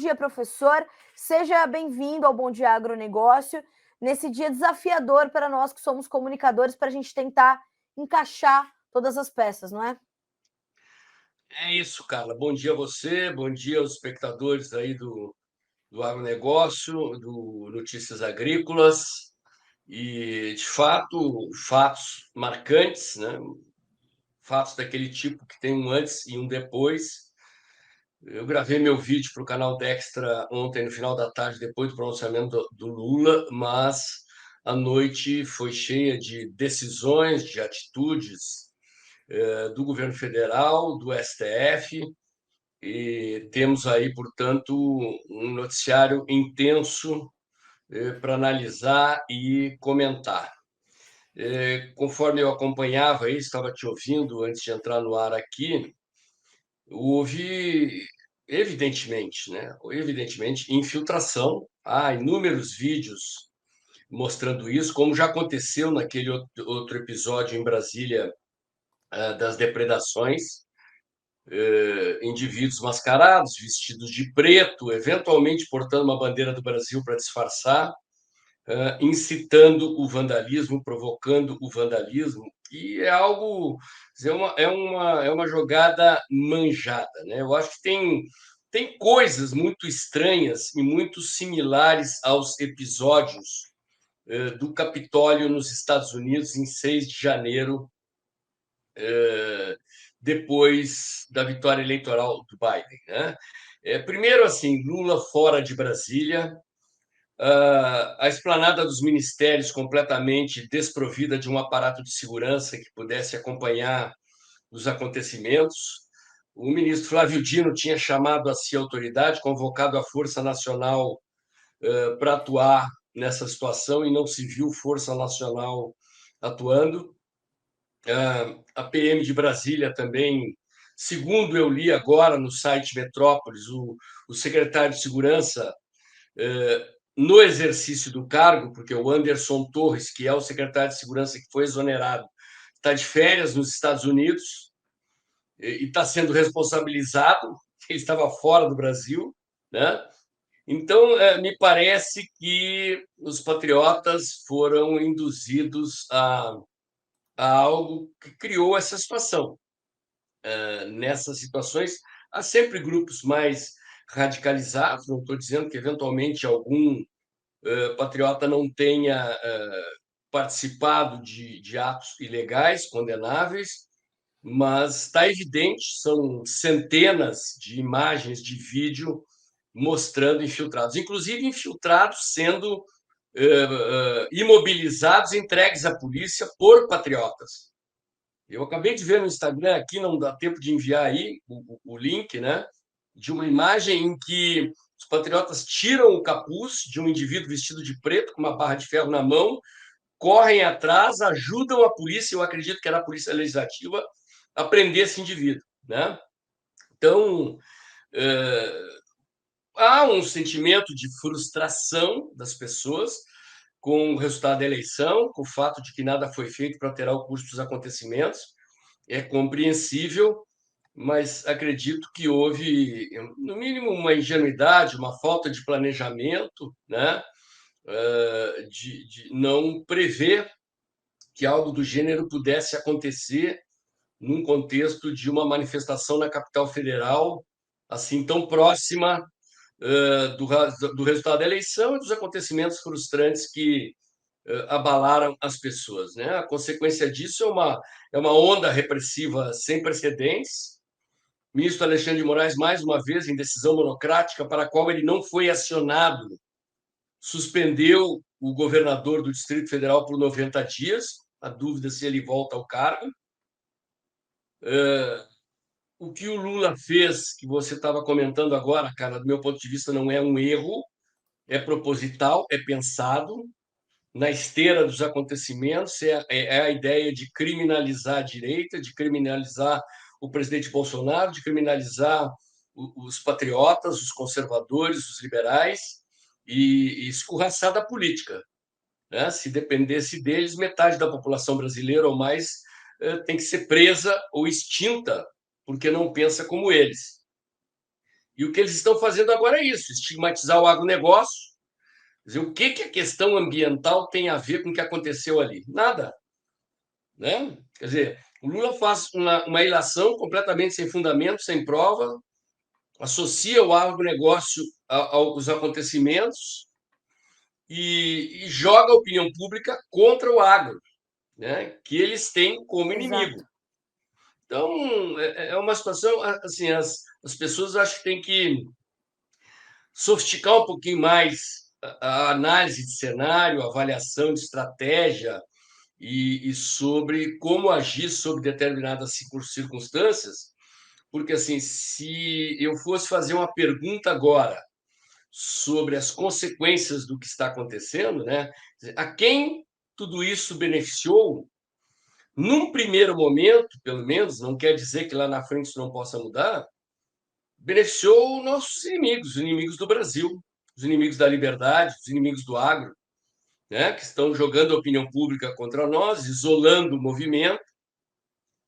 dia, professor. Seja bem-vindo ao Bom Dia Agronegócio, nesse dia desafiador para nós que somos comunicadores, para a gente tentar encaixar todas as peças, não é? É isso, Carla. Bom dia a você, bom dia aos espectadores aí do agronegócio, do Notícias Agrícolas. E, de fato, fatos marcantes, né? Fatos daquele tipo que tem um antes e um depois. Eu gravei meu vídeo para o canal Dextra ontem, no final da tarde, depois do pronunciamento do Lula, mas a noite foi cheia de decisões, de atitudes do governo federal, do STF. E temos aí, portanto, um noticiário intenso para analisar e comentar. Conforme eu acompanhava aí, estava te ouvindo antes de entrar no ar aqui, houve, evidentemente, né? Evidentemente, infiltração. Há inúmeros vídeos mostrando isso, como já aconteceu naquele outro episódio em Brasília, das depredações. Indivíduos mascarados, vestidos de preto, eventualmente portando uma bandeira do Brasil para disfarçar, incitando o vandalismo, provocando o vandalismo, e é algo, é uma jogada manjada, né? Eu acho que tem coisas muito estranhas e muito similares aos episódios do Capitólio nos Estados Unidos em 6 de janeiro, depois da vitória eleitoral do Biden, né? Primeiro, assim, Lula fora de Brasília, a esplanada dos ministérios completamente desprovida de um aparato de segurança que pudesse acompanhar os acontecimentos. O ministro Flávio Dino tinha chamado a si a autoridade, convocado a Força Nacional para atuar nessa situação, e não se viu Força Nacional atuando. A PM de Brasília também, segundo eu li agora no site Metrópolis, o secretário de Segurança, no exercício do cargo, porque o Anderson Torres, que é o secretário de Segurança que foi exonerado, está de férias nos Estados Unidos e está sendo responsabilizado, ele estava fora do Brasil, né? Então, me parece que os patriotas foram induzidos a algo que criou essa situação. Nessas situações, há sempre grupos mais radicalizados, não estou dizendo que eventualmente algum patriota não tenha participado de atos ilegais, condenáveis, mas está evidente, são centenas de imagens de vídeo mostrando infiltrados, inclusive infiltrados sendo imobilizados, entregues à polícia por patriotas. Eu acabei de ver no Instagram aqui, não dá tempo de enviar aí o link, né? De uma imagem em que os patriotas tiram o capuz de um indivíduo vestido de preto, com uma barra de ferro na mão, correm atrás, ajudam a polícia, eu acredito que era a polícia legislativa, a prender esse indivíduo, né? Então, há um sentimento de frustração das pessoas com o resultado da eleição, com o fato de que nada foi feito para alterar o curso dos acontecimentos. É compreensível, mas acredito que houve, no mínimo, uma ingenuidade, uma falta de planejamento, né? De não prever que algo do gênero pudesse acontecer num contexto de uma manifestação na capital federal, assim, tão próxima do resultado da eleição e dos acontecimentos frustrantes que abalaram as pessoas, né? A consequência disso é uma onda repressiva sem precedentes. O ministro Alexandre de Moraes, mais uma vez, em decisão monocrática, para a qual ele não foi acionado, suspendeu o governador do Distrito Federal por 90 dias, a dúvida se ele volta ao cargo. O que o Lula fez, que você estava comentando agora, cara, do meu ponto de vista, não é um erro, é proposital, é pensado, na esteira dos acontecimentos, é a ideia de criminalizar a direita, de criminalizar o presidente Bolsonaro, de criminalizar os patriotas, os conservadores, os liberais, e escorraçar da política, né? Se dependesse deles, metade da população brasileira ou mais tem que ser presa ou extinta porque não pensa como eles. E o que eles estão fazendo agora é isso: estigmatizar o agronegócio. Quer dizer, o que a questão ambiental tem a ver com o que aconteceu ali? Nada. Né? Quer dizer, o Lula faz uma ilação completamente sem fundamento, sem prova, associa o agronegócio aos acontecimentos e joga a opinião pública contra o agro, né? Que eles têm como inimigo. Exato. Então, é uma situação, assim, as pessoas acho que têm que sofisticar um pouquinho mais a análise de cenário, a avaliação de estratégia e sobre como agir sobre determinadas circunstâncias, porque, assim, se eu fosse fazer uma pergunta agora sobre as consequências do que está acontecendo, né, a quem tudo isso beneficiou, num primeiro momento, pelo menos, não quer dizer que lá na frente isso não possa mudar, beneficiou nossos inimigos, os inimigos do Brasil, os inimigos da liberdade, os inimigos do agro, né, que estão jogando a opinião pública contra nós, isolando o movimento,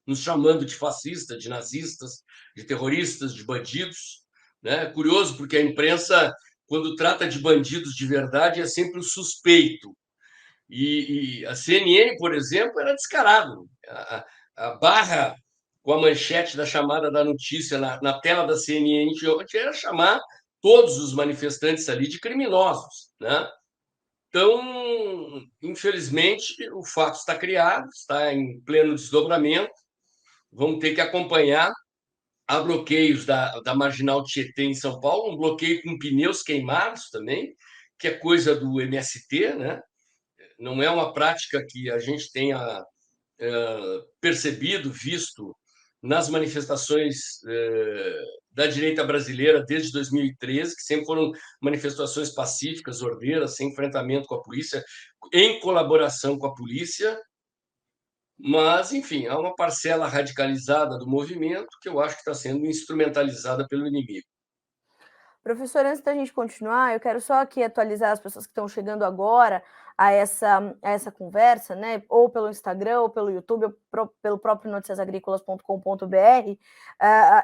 nos chamando de fascistas, de nazistas, de terroristas, de bandidos. Né? É curioso, porque a imprensa, quando trata de bandidos de verdade, é sempre o suspeito. E a CNN, por exemplo, era descarado. A barra com a manchete da chamada da notícia na tela da CNN de ontem era chamar todos os manifestantes ali de criminosos. Né? Então, infelizmente, o fato está criado, está em pleno desdobramento. Vamos ter que acompanhar. Há bloqueios da Marginal Tietê em São Paulo, um bloqueio com pneus queimados também, que é coisa do MST, né? Não é uma prática que a gente tenha percebido, visto nas manifestações da direita brasileira desde 2013, que sempre foram manifestações pacíficas, ordeiras, sem enfrentamento com a polícia, em colaboração com a polícia. Mas, enfim, há uma parcela radicalizada do movimento que eu acho que está sendo instrumentalizada pelo inimigo. Professor, antes da gente continuar, eu quero só aqui atualizar as pessoas que estão chegando agora a essa conversa, né? Ou pelo Instagram, ou pelo YouTube, ou pelo próprio noticiasagricolas.com.br,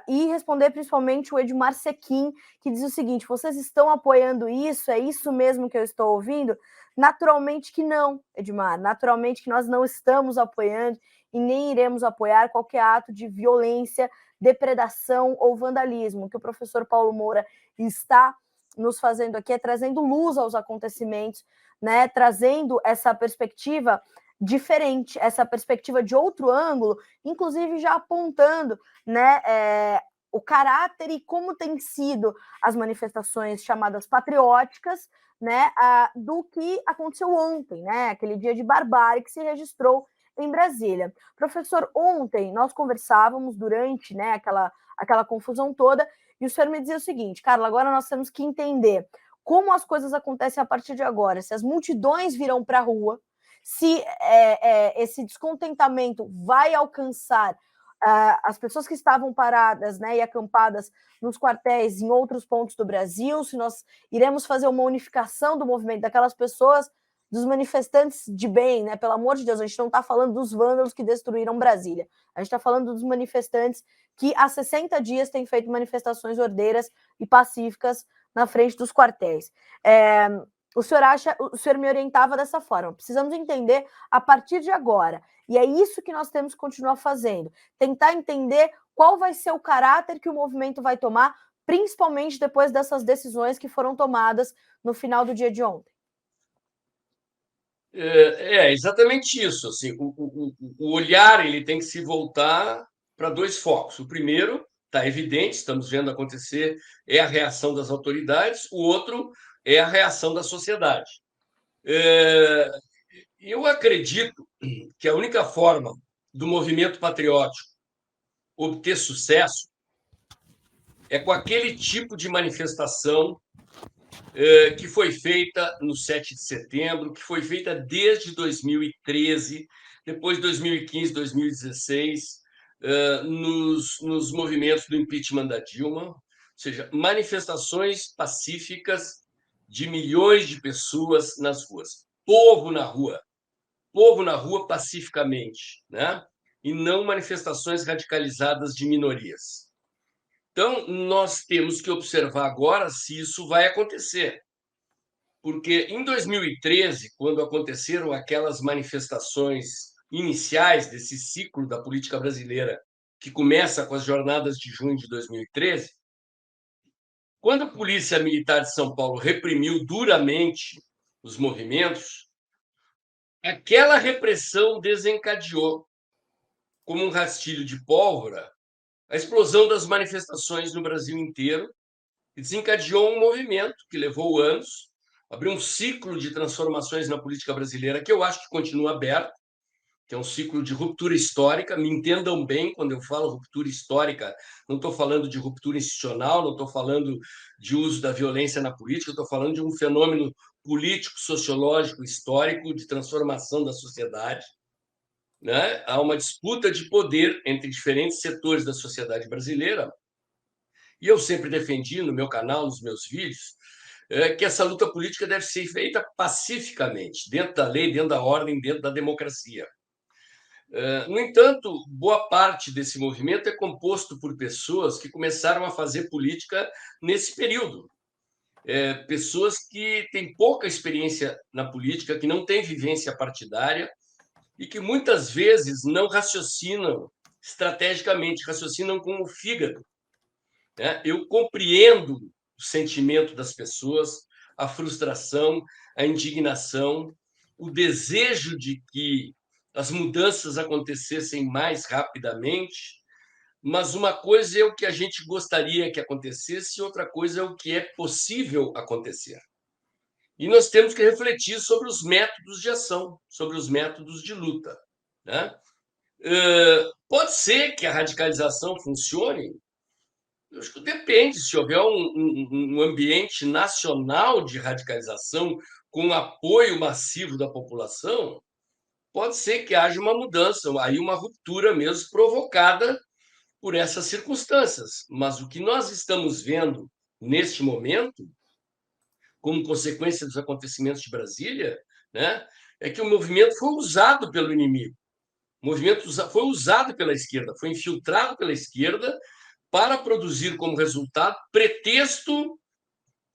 e responder principalmente o Edmar Sequim, que diz o seguinte: vocês estão apoiando isso? É isso mesmo que eu estou ouvindo? Naturalmente que não, Edmar, naturalmente que nós não estamos apoiando e nem iremos apoiar qualquer ato de violência, depredação ou vandalismo. Que o professor Paulo Moura está nos fazendo aqui é trazendo luz aos acontecimentos, né? Trazendo essa perspectiva diferente, essa perspectiva de outro ângulo, inclusive já apontando, né, o caráter e como tem sido as manifestações chamadas patrióticas, né, do que aconteceu ontem, né, aquele dia de barbárie que se registrou em Brasília. Professor, ontem nós conversávamos durante, né, aquela confusão toda, e o senhor me dizia o seguinte: Carla, agora nós temos que entender como as coisas acontecem a partir de agora, se as multidões virão para a rua, se esse descontentamento vai alcançar as pessoas que estavam paradas, né, e acampadas nos quartéis em outros pontos do Brasil, se nós iremos fazer uma unificação do movimento daquelas pessoas, dos manifestantes de bem, né? Pelo amor de Deus, a gente não está falando dos vândalos que destruíram Brasília, a gente está falando dos manifestantes que há 60 dias têm feito manifestações ordeiras e pacíficas na frente dos quartéis. O senhor me orientava dessa forma: precisamos entender a partir de agora, e é isso que nós temos que continuar fazendo, tentar entender qual vai ser o caráter que o movimento vai tomar, principalmente depois dessas decisões que foram tomadas no final do dia de ontem. É exatamente isso. Assim, o olhar ele tem que se voltar para dois focos. O primeiro está evidente, estamos vendo acontecer, é a reação das autoridades. O outro é a reação da sociedade. Eu acredito que a única forma do movimento patriótico obter sucesso é com aquele tipo de manifestação que foi feita no 7 de setembro, que foi feita desde 2013, depois de 2015, 2016, nos movimentos do impeachment da Dilma, ou seja, manifestações pacíficas de milhões de pessoas nas ruas, povo na rua pacificamente, né? E não manifestações radicalizadas de minorias. Então, nós temos que observar agora se isso vai acontecer. Porque em 2013, quando aconteceram aquelas manifestações iniciais desse ciclo da política brasileira, que começa com as jornadas de junho de 2013, quando a Polícia Militar de São Paulo reprimiu duramente os movimentos, aquela repressão desencadeou, como um rastilho de pólvora, a explosão das manifestações no Brasil inteiro e desencadeou um movimento que levou anos, abriu um ciclo de transformações na política brasileira que eu acho que continua aberto, que é um ciclo de ruptura histórica. Me entendam bem quando eu falo ruptura histórica, não estou falando de ruptura institucional, não estou falando de uso da violência na política, estou falando de um fenômeno político, sociológico, histórico de transformação da sociedade. Né? Há uma disputa de poder entre diferentes setores da sociedade brasileira, e eu sempre defendi no meu canal, nos meus vídeos, que essa luta política deve ser feita pacificamente, dentro da lei, dentro da ordem, dentro da democracia. No entanto, boa parte desse movimento é composto por pessoas que começaram a fazer política nesse período. Pessoas que têm pouca experiência na política, que não têm vivência partidária e que muitas vezes não raciocinam estrategicamente, raciocinam com o fígado. Eu compreendo o sentimento das pessoas, a frustração, a indignação, o desejo de que as mudanças acontecessem mais rapidamente, mas uma coisa é o que a gente gostaria que acontecesse, e outra coisa é o que é possível acontecer. E nós temos que refletir sobre os métodos de ação, sobre os métodos de luta. Né? Pode ser que a radicalização funcione. Eu acho que depende, se houver um ambiente nacional de radicalização com apoio massivo da população, pode ser que haja uma mudança, aí uma ruptura mesmo provocada por essas circunstâncias. Mas o que nós estamos vendo neste momento, como consequência dos acontecimentos de Brasília, né, é que o movimento foi usado pelo inimigo. O movimento foi usado pela esquerda, foi infiltrado pela esquerda para produzir como resultado pretexto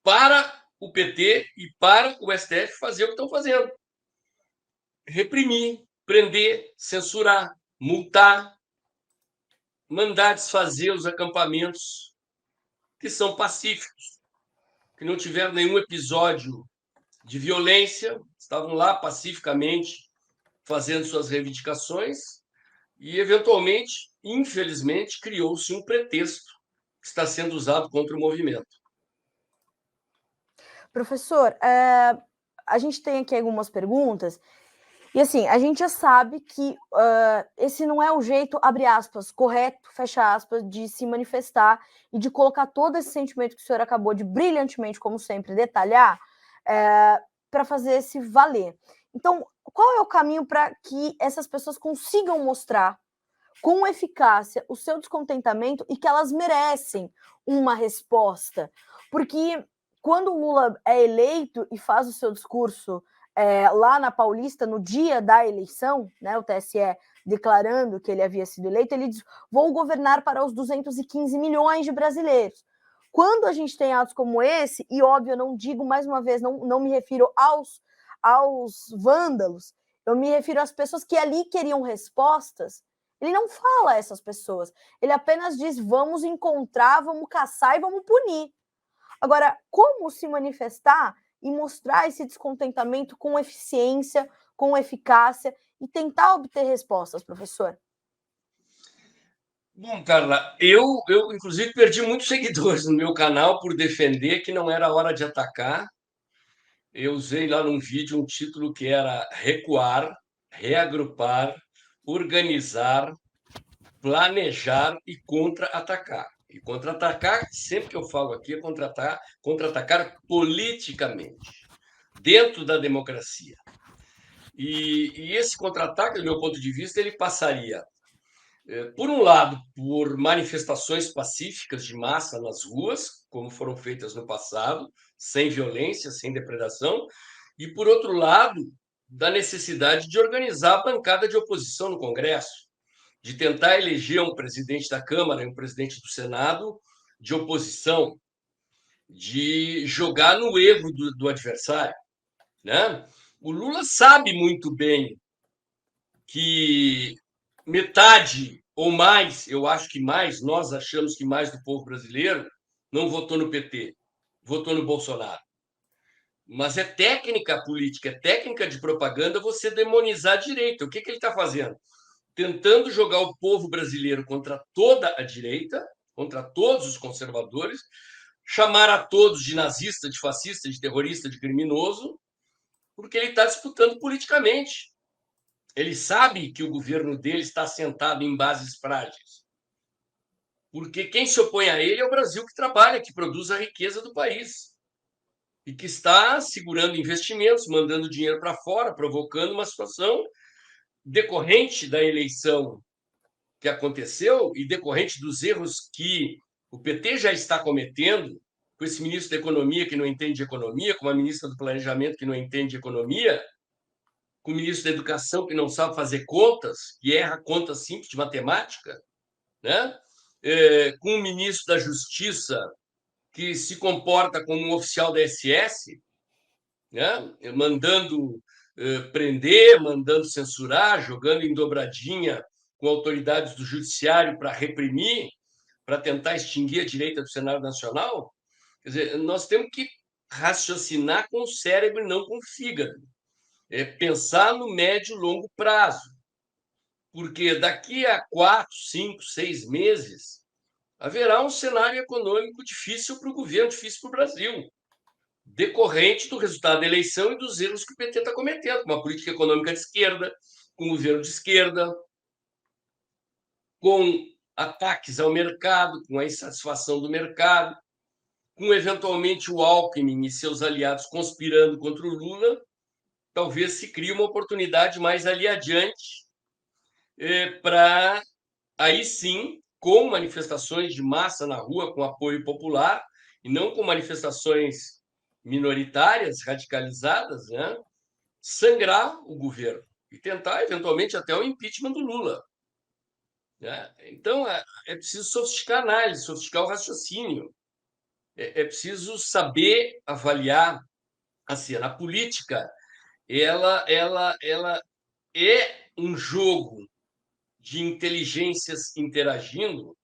para o PT e para o STF fazer o que estão fazendo. Reprimir, prender, censurar, multar, mandar desfazer os acampamentos que são pacíficos, que não tiveram nenhum episódio de violência, estavam lá pacificamente fazendo suas reivindicações e, eventualmente, infelizmente, criou-se um pretexto que está sendo usado contra o movimento. Professor, a gente tem aqui algumas perguntas, e assim, a gente já sabe que esse não é o jeito, abre aspas, correto, fecha aspas, de se manifestar e de colocar todo esse sentimento que o senhor acabou de brilhantemente, como sempre, detalhar, para fazer se valer. Então, qual é o caminho para que essas pessoas consigam mostrar com eficácia o seu descontentamento e que elas merecem uma resposta? Porque quando o Lula é eleito e faz o seu discurso lá na Paulista, no dia da eleição, né, o TSE declarando que ele havia sido eleito, ele diz: vou governar para os 215 milhões de brasileiros. Quando a gente tem atos como esse, e óbvio, eu não digo mais uma vez, não me refiro aos vândalos, eu me refiro às pessoas que ali queriam respostas. Ele não fala a essas pessoas, ele apenas diz: vamos encontrar, vamos caçar e vamos punir. Agora, como se manifestar e mostrar esse descontentamento com eficiência, com eficácia e tentar obter respostas, professor? Bom, Carla, eu inclusive perdi muitos seguidores no meu canal por defender que não era hora de atacar. Eu usei lá num vídeo um título que era recuar, reagrupar, organizar, planejar e contra-atacar. E contra-atacar, sempre que eu falo aqui, é contra-atacar politicamente, dentro da democracia. E esse contra-ataque, do meu ponto de vista, ele passaria, por um lado, por manifestações pacíficas de massa nas ruas, como foram feitas no passado, sem violência, sem depredação, e, por outro lado, da necessidade de organizar a bancada de oposição no Congresso, de tentar eleger um presidente da Câmara e um presidente do Senado de oposição de jogar no erro do adversário, né? O Lula sabe muito bem que metade ou mais, eu acho que mais, nós achamos que mais do povo brasileiro não votou no PT, votou no Bolsonaro. Mas é técnica política, é técnica de propaganda você demonizar a direita. O que ele está fazendo? Tentando jogar o povo brasileiro contra toda a direita, contra todos os conservadores, chamar a todos de nazista, de fascista, de terrorista, de criminoso, porque ele está disputando politicamente. Ele sabe que o governo dele está assentado em bases frágeis. Porque quem se opõe a ele é o Brasil que trabalha, que produz a riqueza do país. E que está segurando investimentos, mandando dinheiro para fora, provocando uma situação decorrente da eleição que aconteceu e decorrente dos erros que o PT já está cometendo, com esse ministro da Economia que não entende de economia, com a ministra do Planejamento que não entende de economia, com o ministro da Educação que não sabe fazer contas, que erra contas simples de matemática, né? Com o ministro da Justiça que se comporta como um oficial da SS, né? Mandando prender, mandando censurar, jogando em dobradinha com autoridades do judiciário para reprimir, para tentar extinguir a direita do Senado Nacional. Quer dizer, nós temos que raciocinar com o cérebro e não com o fígado. Pensar no médio e longo prazo. Porque daqui a 4, 5, 6 meses haverá um cenário econômico difícil para o governo, difícil para o Brasil, decorrente do resultado da eleição e dos erros que o PT está cometendo, com uma política econômica de esquerda, com um governo de esquerda, com ataques ao mercado, com a insatisfação do mercado, com eventualmente o Alckmin e seus aliados conspirando contra o Lula, talvez se crie uma oportunidade mais ali adiante para, aí sim, com manifestações de massa na rua, com apoio popular, e não com manifestações minoritárias, radicalizadas, né? Sangrar o governo e tentar, eventualmente, até o impeachment do Lula. Né? Então, é preciso sofisticar a análise, sofisticar o raciocínio. É preciso saber avaliar a cena. A política, ela é um jogo de inteligências interagindo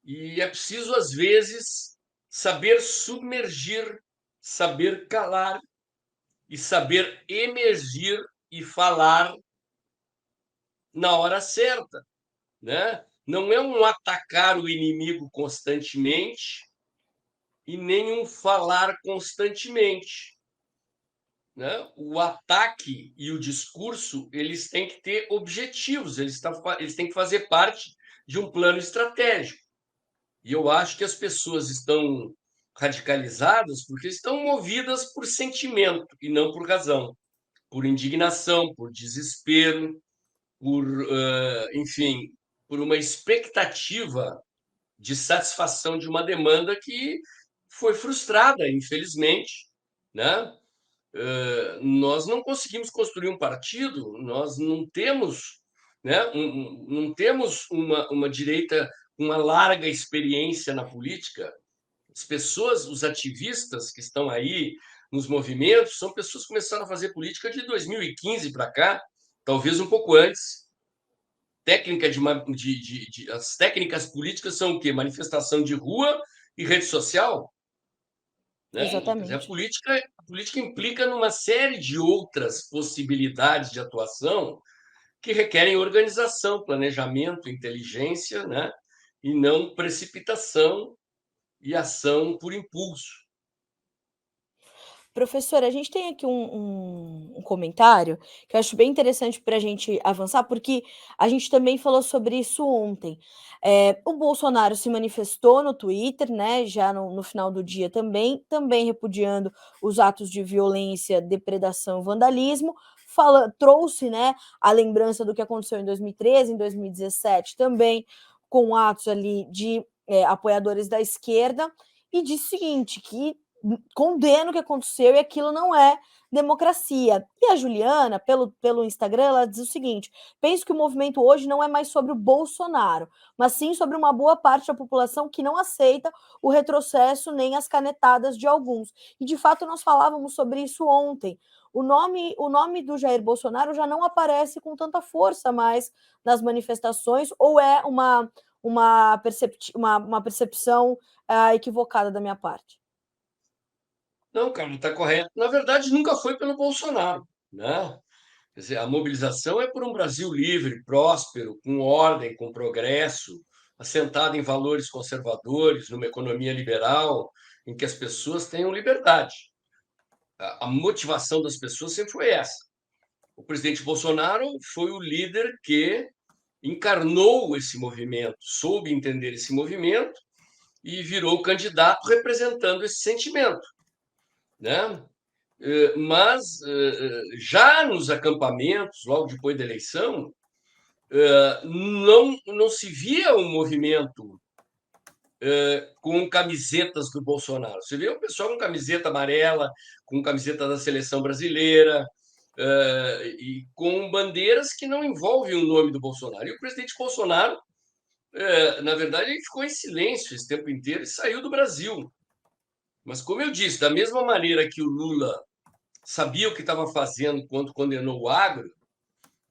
e é preciso, às vezes, saber submergir, saber calar e saber emergir e falar na hora certa, né? Não é um atacar o inimigo constantemente e nem um falar constantemente, né? O ataque e o discurso eles têm que ter objetivos, eles têm que fazer parte de um plano estratégico. E eu acho que as pessoas estão radicalizadas porque estão movidas por sentimento e não por razão, por indignação, por desespero, por, enfim, por uma expectativa de satisfação de uma demanda que foi frustrada, infelizmente, né? Nós não conseguimos construir um partido, nós não temos, né, não temos uma direita com uma larga experiência na política. As pessoas, os ativistas que estão aí nos movimentos, são pessoas que começaram a fazer política de 2015 para cá, talvez um pouco antes. As técnicas políticas são o quê? Manifestação de rua e rede social. Né? Quer dizer, Exatamente. a política implica numa série de outras possibilidades de atuação que requerem organização, planejamento, inteligência, né? E não precipitação e ação por impulso. Professora, a gente tem aqui um comentário que eu acho bem interessante para a gente avançar, porque a gente também falou sobre isso ontem. O Bolsonaro se manifestou no Twitter, né, já no final do dia também repudiando os atos de violência, depredação, vandalismo, trouxe, né, a lembrança do que aconteceu em 2013, em 2017 também, com atos ali de apoiadores da esquerda, e disse o seguinte, que condena o que aconteceu e aquilo não é democracia. E a Juliana, pelo Instagram, ela diz o seguinte: penso que o movimento hoje não é mais sobre o Bolsonaro, mas sim sobre uma boa parte da população que não aceita o retrocesso nem as canetadas de alguns. E de fato nós falávamos sobre isso ontem. O nome do Jair Bolsonaro já não aparece com tanta força mais nas manifestações, ou é uma percepção equivocada da minha parte? Não, cara, está correto. Na verdade, nunca foi pelo Bolsonaro, né? Quer dizer, a mobilização é por um Brasil livre, próspero, com ordem, com progresso, assentado em valores conservadores, numa economia liberal, em que as pessoas tenham liberdade. A motivação das pessoas sempre foi essa. O presidente Bolsonaro foi o líder que encarnou esse movimento, soube entender esse movimento e virou o candidato representando esse sentimento, né? Mas já nos acampamentos, logo depois da eleição, não se via um movimento com camisetas do Bolsonaro. Você vê o pessoal com camiseta amarela, com camiseta da seleção brasileira, e com bandeiras que não envolvem o nome do Bolsonaro. E o presidente Bolsonaro, na verdade, ele ficou em silêncio esse tempo inteiro e saiu do Brasil. Mas, como eu disse, da mesma maneira que o Lula sabia o que estava fazendo quando condenou o agro,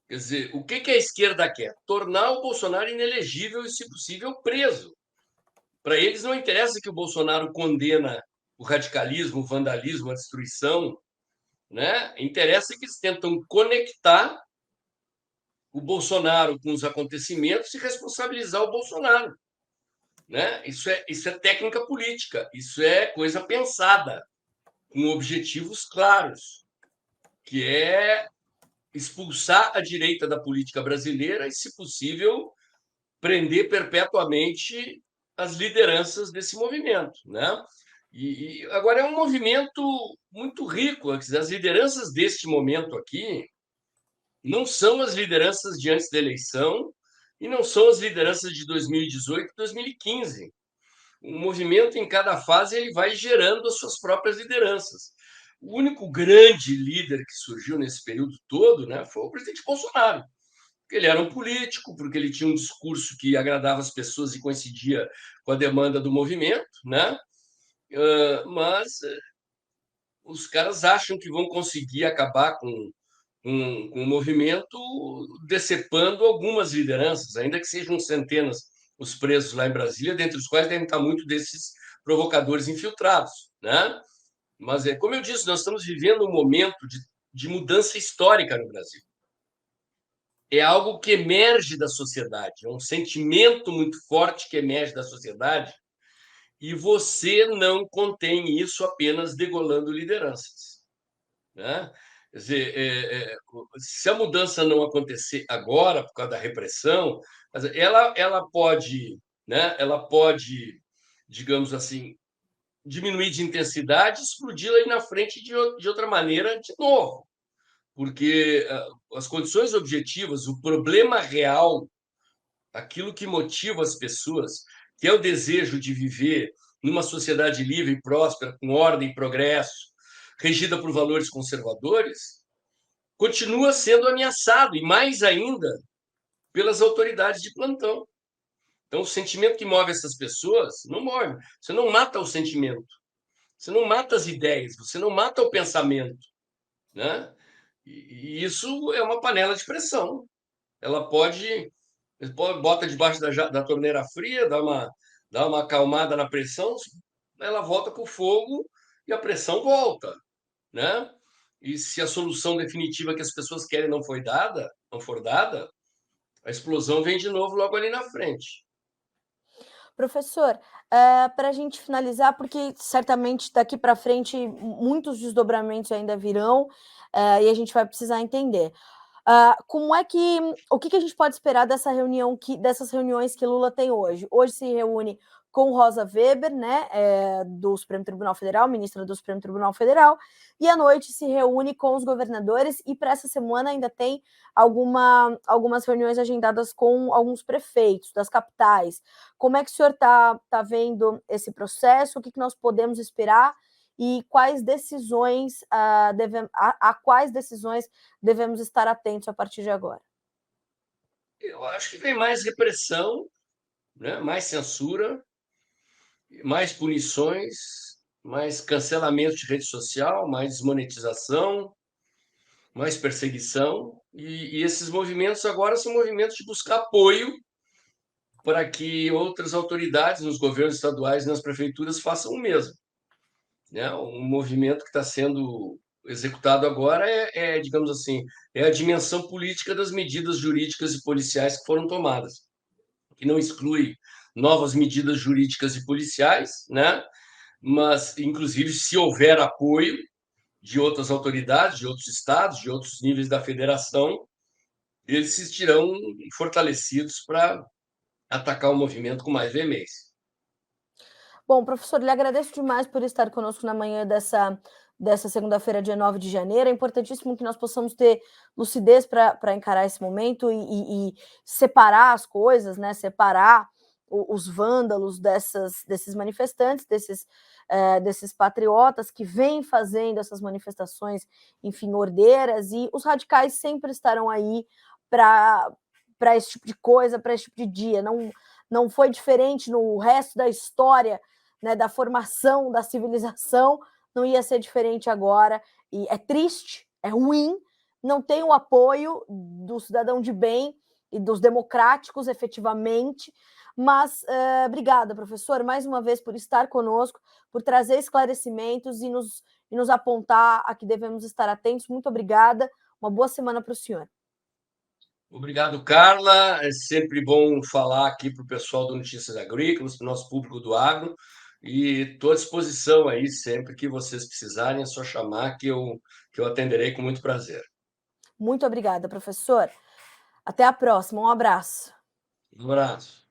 quer dizer, o que a esquerda quer? Tornar o Bolsonaro inelegível e, se possível, preso. Para eles não interessa que o Bolsonaro condena o radicalismo, o vandalismo, a destruição, né? Interessa que eles tentam conectar o Bolsonaro com os acontecimentos e responsabilizar o Bolsonaro, né? Isso é técnica política, isso é coisa pensada, com objetivos claros, que é expulsar a direita da política brasileira e, se possível, prender perpetuamente as lideranças desse movimento, né? E agora é um movimento muito rico. As lideranças deste momento aqui não são as lideranças de antes da eleição e não são as lideranças de 2018 e 2015. O movimento, em cada fase, ele vai gerando as suas próprias lideranças. O único grande líder que surgiu nesse período todo, né, foi o presidente Bolsonaro. Porque ele era um político, porque ele tinha um discurso que agradava as pessoas e coincidia com a demanda do movimento, né? Mas os caras acham que vão conseguir acabar com o movimento decepando algumas lideranças, ainda que sejam centenas os presos lá em Brasília, dentre os quais devem estar muitos desses provocadores infiltrados, né? Mas, como eu disse, nós estamos vivendo um momento de mudança histórica no Brasil. É algo que emerge da sociedade, é um sentimento muito forte que emerge da sociedade, e você não contém isso apenas degolando lideranças, né? Quer dizer, se a mudança não acontecer agora por causa da repressão, ela pode, né? Ela pode, digamos assim, diminuir de intensidade, explodir aí na frente de outra maneira de novo, porque as condições objetivas, o problema real, aquilo que motiva as pessoas, que é o desejo de viver numa sociedade livre e próspera, com ordem e progresso, regida por valores conservadores, continua sendo ameaçado, e mais ainda pelas autoridades de plantão. Então, o sentimento que move essas pessoas não move. Você não mata o sentimento, você não mata as ideias, você não mata o pensamento, né? E isso é uma panela de pressão. Ela pode bota debaixo da torneira fria, dá uma acalmada na pressão, ela volta para o fogo e a pressão volta, né? E se a solução definitiva que as pessoas querem não for dada, a explosão vem de novo logo ali na frente. Professor, para a gente finalizar, porque certamente daqui para frente muitos desdobramentos ainda virão, e a gente vai precisar entender. Como é que o que a gente pode esperar dessas reuniões que Lula tem hoje? Hoje se reúne com Rosa Weber, né, do Supremo Tribunal Federal, ministra do Supremo Tribunal Federal, e à noite se reúne com os governadores, e para essa semana ainda tem algumas reuniões agendadas com alguns prefeitos das capitais. Como é que o senhor está vendo esse processo? O que nós podemos esperar? e quais decisões a quais decisões devemos estar atentos a partir de agora? Eu acho que vem mais repressão, né? Mais censura, mais punições, mais cancelamento de rede social, mais desmonetização, mais perseguição. E esses movimentos agora são movimentos de buscar apoio para que outras autoridades nos governos estaduais e nas prefeituras façam o mesmo, né? Um movimento que está sendo executado agora digamos assim, é a dimensão política das medidas jurídicas e policiais que foram tomadas, que não exclui novas medidas jurídicas e policiais, né? Mas, inclusive, se houver apoio de outras autoridades, de outros estados, de outros níveis da federação, eles se sentirão fortalecidos para atacar o movimento com mais veemência. Bom, professor, lhe agradeço demais por estar conosco na manhã dessa segunda-feira, dia 9 de janeiro. É importantíssimo que nós possamos ter lucidez para encarar esse momento e separar as coisas, né? Separar os vândalos desses manifestantes, desses patriotas que vêm fazendo essas manifestações, enfim, ordeiras, e os radicais sempre estarão aí para esse tipo de coisa, para esse tipo de dia. Não foi diferente no resto da história, né, da formação da civilização, não ia ser diferente agora. E é triste, é ruim, não tem o apoio do cidadão de bem e dos democráticos, efetivamente. Mas obrigada, professor, mais uma vez por estar conosco, por trazer esclarecimentos e nos apontar a que devemos estar atentos. Muito obrigada. Uma boa semana para o senhor. Obrigado, Carla. É sempre bom falar aqui para o pessoal do Notícias Agrícolas, para o nosso público do agro, e estou à disposição aí sempre que vocês precisarem, é só chamar que eu atenderei com muito prazer. Muito obrigada, professor. Até a próxima. Um abraço. Um abraço.